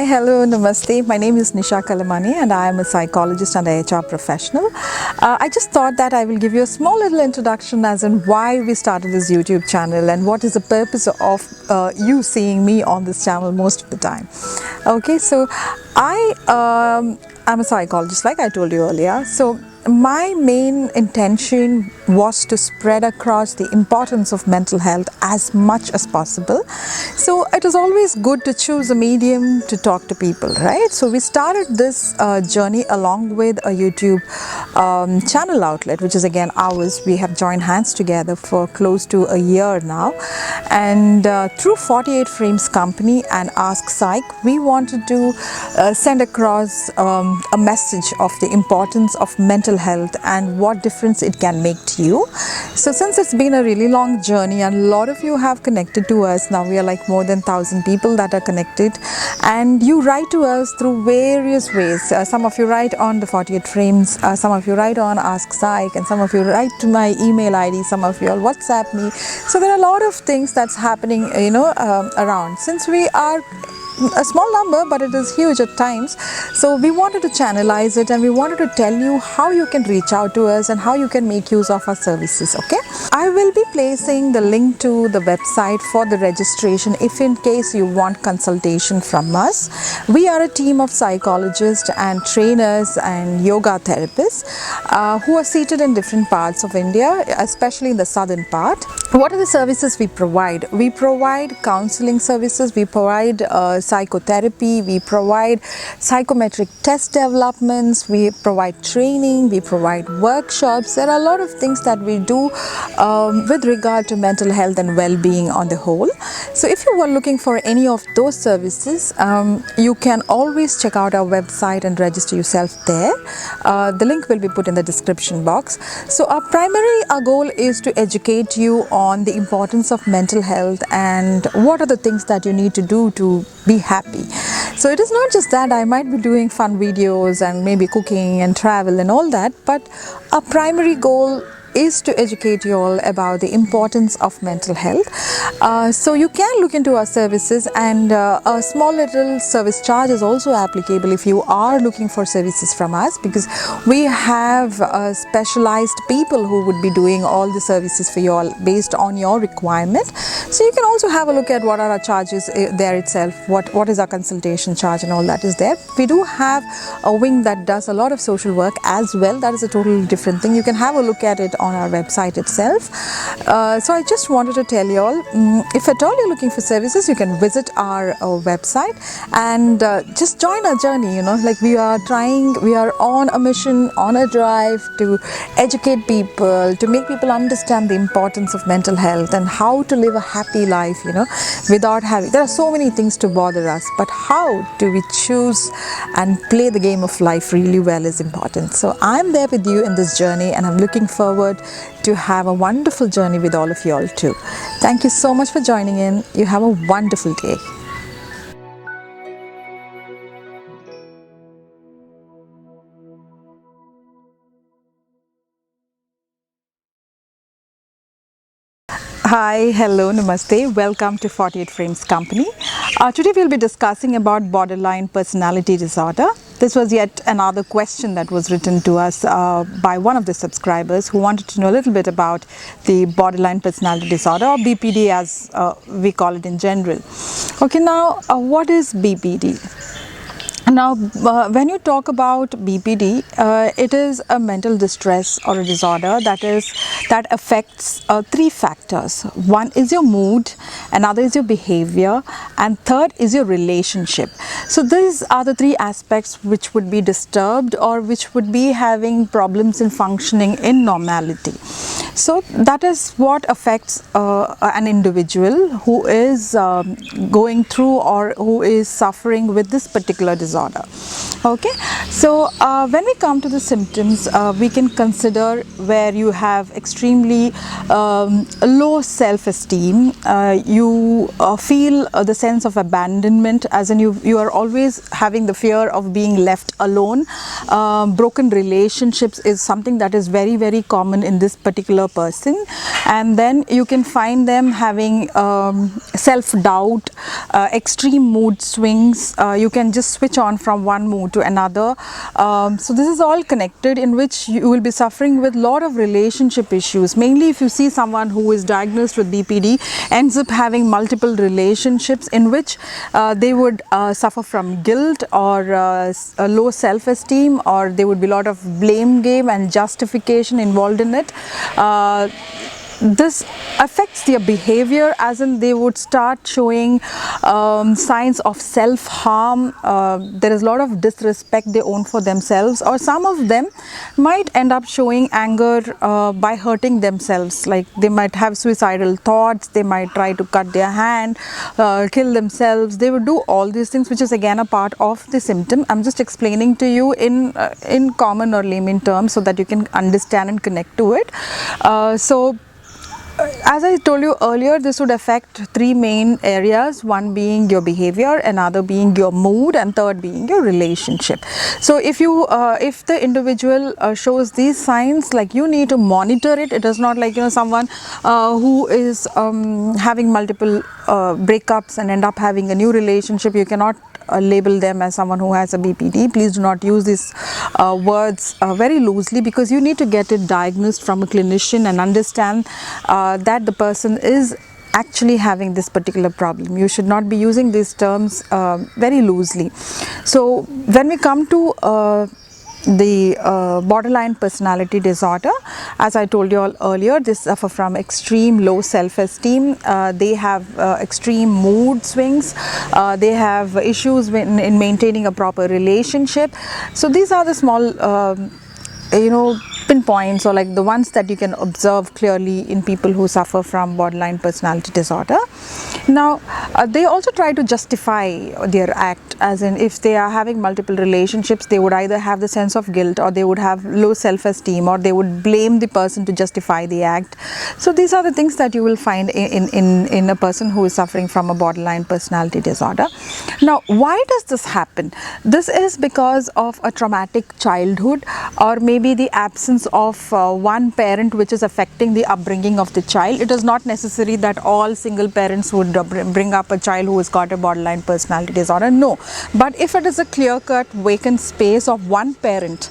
hello, namaste. My name is Nisha Kalamani and I am a psychologist and a HR professional. I just thought that I will give you a small little introduction as in why we started this YouTube channel and what is the purpose of you seeing me on this channel most of the time. Okay, so I am a psychologist like I told you earlier. So my main intention was to spread across the importance of mental health as much as possible. So it is always good to choose a medium to talk to people, right? So we started this journey along with a YouTube channel outlet, which is again ours. We have joined hands together for close to a year now, and through 48 Frames Company and Ask Psych, we wanted to send across a message of the importance of mental health and what difference it can make to you. So since it's been a really long journey and a lot of you have connected to us, now we are like more than 1,000 people that are connected, and you write to us through various ways. Some of you write on the 48 Frames, some of you write on Ask Psych, and some of you write to my email ID, some of you all WhatsApp me. So there are a lot of things that's happening, around. Since we are a small number, but it is huge at times, so we wanted to channelize it and we wanted to tell you how you can reach out to us and how you can make use of our services. Okay, I will be placing the link to the website for the registration if in case you want consultation from us. We are a team of psychologists and trainers and yoga therapists who are seated in different parts of India, especially in the southern part. What are the services we provide? We provide counseling services, we provide psychotherapy, we provide psychometric test developments, we provide training, we provide workshops. There are a lot of things that we do with regard to mental health and well-being on the whole. So if you were looking for any of those services, you can always check out our website and register yourself there. The link will be put in the description box. So our goal is to educate you on the importance of mental health and what are the things that you need to do to be happy. So it is not just that I might be doing fun videos and maybe cooking and travel and all that, but our primary goal is to educate you all about the importance of mental health. So you can look into our services, and a small little service charge is also applicable if you are looking for services from us, because we have specialized people who would be doing all the services for you all based on your requirement. So you can also have a look at what are our charges there itself, what is our consultation charge and all that is there. We do have a wing that does a lot of social work as well. That is a totally different thing. You can have a look at it on our website itself. So I just wanted to tell you all, if at all you're looking for services, you can visit our website and just join our journey. Like we are on a mission, on a drive to educate people, to make people understand the importance of mental health and how to live a happy life, without having, there are so many things to bother us, but how do we choose and play the game of life really well is important. So I'm there with you in this journey, and I'm looking forward to have a wonderful journey with all of you all too. Thank you so much for joining in. You have a wonderful day. Hi, hello, namaste. Welcome to 48 Frames Company. Today we'll be discussing about borderline personality disorder. This was yet another question that was written to us by one of the subscribers who wanted to know a little bit about the borderline personality disorder, or BPD as we call it in general. Okay, now what is BPD? Now, when you talk about BPD, it is a mental distress or a disorder that affects three factors. One is your mood, another is your behavior, and third is your relationship. So these are the three aspects which would be disturbed or which would be having problems in functioning in normality. So that is what affects an individual who is going through or who is suffering with this particular disorder. disorder. Okay, so when we come to the symptoms, we can consider where you have extremely low self-esteem, you feel the sense of abandonment, as in you are always having the fear of being left alone. Broken relationships is something that is very, very common in this particular person. And then you can find them having self-doubt, extreme mood swings. You can just switch on from one mood to another. So this is all connected, in which you will be suffering with a lot of relationship issues. Mainly if you see someone who is diagnosed with BPD ends up having multiple relationships, in which they would suffer from guilt or a low self-esteem, or there would be a lot of blame game and justification involved in it. This affects their behavior, as in they would start showing signs of self-harm. There is a lot of disrespect they own for themselves, or some of them might end up showing anger by hurting themselves. Like they might have suicidal thoughts, they might try to cut their hand, kill themselves. They would do all these things, which is again a part of the symptom. I'm just explaining to you in common or layman terms so that you can understand and connect to it. As I told you earlier, this would affect three main areas, one being your behavior, another being your mood, and third being your relationship. So if the individual shows these signs, like, you need to monitor it. It is not like, someone who is having multiple breakups and end up having a new relationship. You cannot label them as someone who has a BPD. Please do not use these words very loosely, because you need to get it diagnosed from a clinician and understand that the person is actually having this particular problem. You should not be using these terms very loosely. So when we come to the borderline personality disorder, as I told you all earlier, they suffer from extreme low self-esteem. They have extreme mood swings. They have issues in maintaining a proper relationship. So these are the small pinpoints, or like the ones that you can observe clearly in people who suffer from borderline personality disorder. Now they also try to justify their act, as in if they are having multiple relationships, they would either have the sense of guilt, or they would have low self-esteem, or they would blame the person to justify the act. So these are the things that you will find in a person who is suffering from a borderline personality disorder. Now why does this happen? This is because of a traumatic childhood, or maybe the absence of one parent, which is affecting the upbringing of the child. It is not necessary that all single parents would bring up a child who has got a borderline personality disorder. No, but if it is a clear-cut vacant space of one parent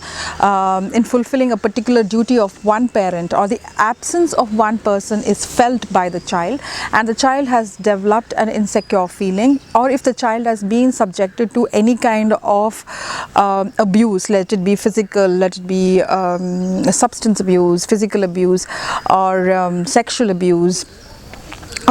in fulfilling a particular duty of one parent, or the absence of one person is felt by the child, and the child has developed an insecure feeling, or if the child has been subjected to any kind of abuse, let it be physical, let it be substance abuse, physical abuse, or sexual abuse,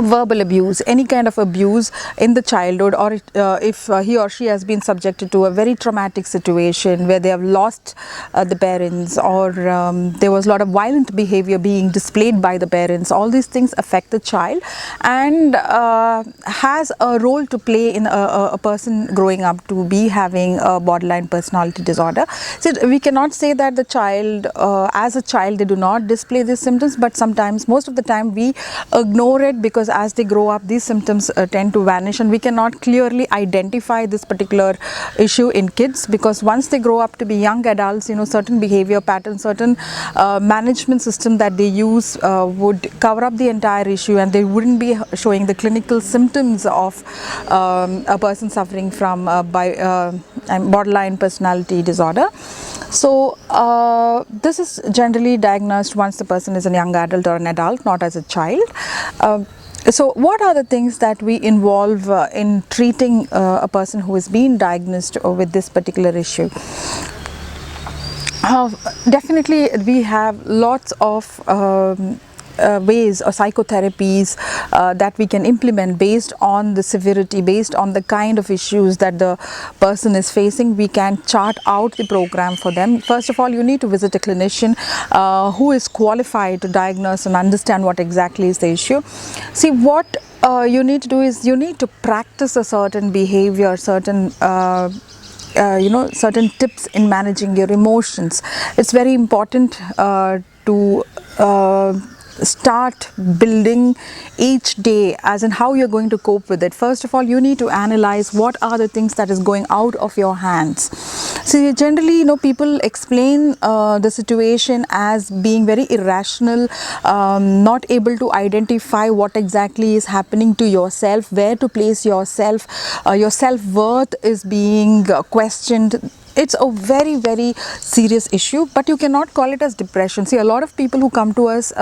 verbal abuse, any kind of abuse in the childhood, or if he or she has been subjected to a very traumatic situation where they have lost the parents, or there was a lot of violent behavior being displayed by the parents. All these things affect the child and has a role to play in a person growing up to be having a borderline personality disorder. So we cannot say that the child, as a child, they do not display these symptoms, but sometimes, most of the time, we ignore it, because as they grow up, these symptoms tend to vanish, and we cannot clearly identify this particular issue in kids, because once they grow up to be young adults, certain behavior patterns, certain management system that they use would cover up the entire issue, and they wouldn't be showing the clinical symptoms of a person suffering from borderline personality disorder. So this is generally diagnosed once the person is a young adult or an adult, not as a child. So what are the things that we involve in treating a person who has been diagnosed with this particular issue? Definitely we have lots of ways or psychotherapies that we can implement based on the severity, based on the kind of issues that the person is facing. We can chart out the program for them. First of all, you need to visit a clinician who is qualified to diagnose and understand what exactly is the issue. See, what you need to do is you need to practice a certain behavior, certain certain tips in managing your emotions. It's very important to start building each day as in how you're going to cope with it. First of all, you need to analyze what are the things that is going out of your hands. See, generally, people explain the situation as being very irrational, not able to identify what exactly is happening to yourself, where to place yourself. Your self-worth is being questioned. It's a very, very serious issue, but you cannot call it as depression. See, a lot of people who come to us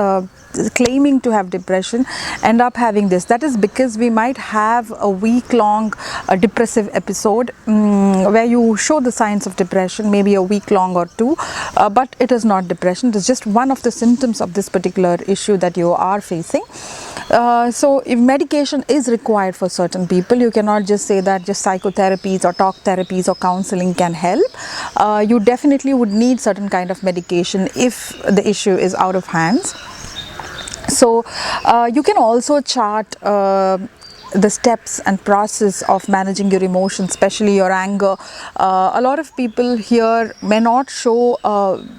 claiming to have depression end up having this. That is because we might have a week-long depressive episode where you show the signs of depression, maybe a week long or two, but it is not depression. It is just one of the symptoms of this particular issue that you are facing. So if medication is required for certain people, you cannot just say that just psychotherapies or talk therapies or counseling can help. You definitely would need certain kind of medication if the issue is out of hands. So you can also chart the steps and process of managing your emotions, especially your anger. A lot of people here may not show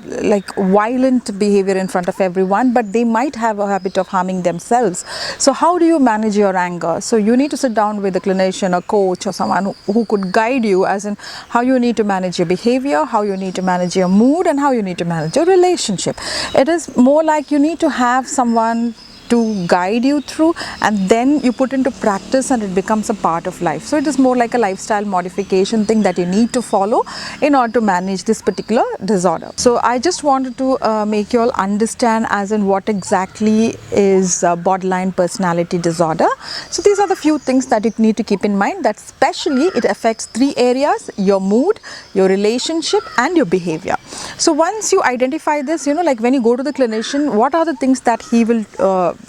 like violent behavior in front of everyone, but they might have a habit of harming themselves. So how do you manage your anger? So you need to sit down with a clinician, a coach, or someone who could guide you as in how you need to manage your behavior, how you need to manage your mood, and how you need to manage your relationship. It is more like you need to have someone to guide you through, and then you put into practice and it becomes a part of life. So it is more like a lifestyle modification thing that you need to follow in order to manage this particular disorder. So I just wanted to make you all understand as in what exactly is borderline personality disorder. So these are the few things that you need to keep in mind, that especially it affects 3 areas: your mood, your relationship, and your behavior. So once you identify this, like when you go to the clinician, what are the things that he will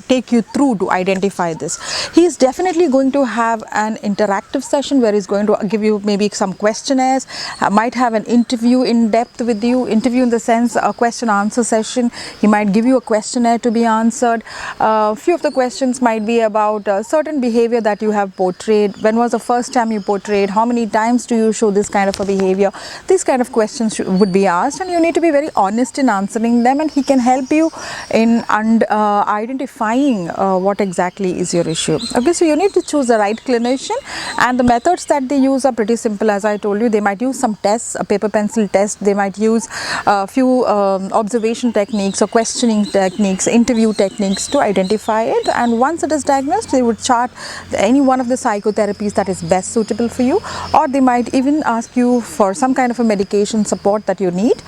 take you through to identify this? He is definitely going to have an interactive session where he's going to give you maybe some questionnaires, might have an interview in depth with you, interview in the sense a question answer session. He might give you a questionnaire to be answered. Few of the questions might be about certain behavior that you have portrayed. When was the first time you portrayed? How many times do you show this kind of a behavior? These kind of questions would be asked, and you need to be very honest in answering them, and he can help you in identifying what exactly is your issue. Okay, so you need to choose the right clinician, and the methods that they use are pretty simple. As I told you, they might use some tests, a paper pencil test. They might use a few observation techniques or questioning techniques, interview techniques to identify it, and once it is diagnosed, they would chart any one of the psychotherapies that is best suitable for you, or they might even ask you for some kind of a medication support that you need.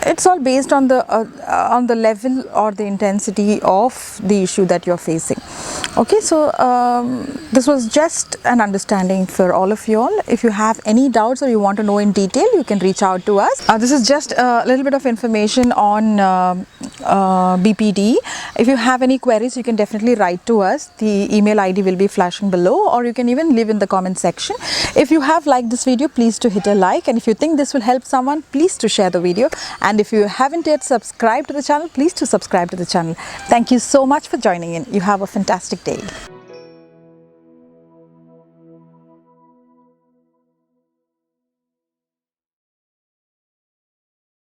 It's all based on the level or the intensity of the issue that you're facing. Okay, so this was just an understanding for all of you all. If you have any doubts or you want to know in detail, you can reach out to us. This is just a little bit of information on BPD. If you have any queries, you can definitely write to us. The email ID will be flashing below, or you can even leave in the comment section. If you have liked this video, please to hit a like, and if you think this will help someone, please to share the video, and if you haven't yet subscribed to the channel, please to subscribe to the channel. Thank you so much for joining in. You have a fantastic day.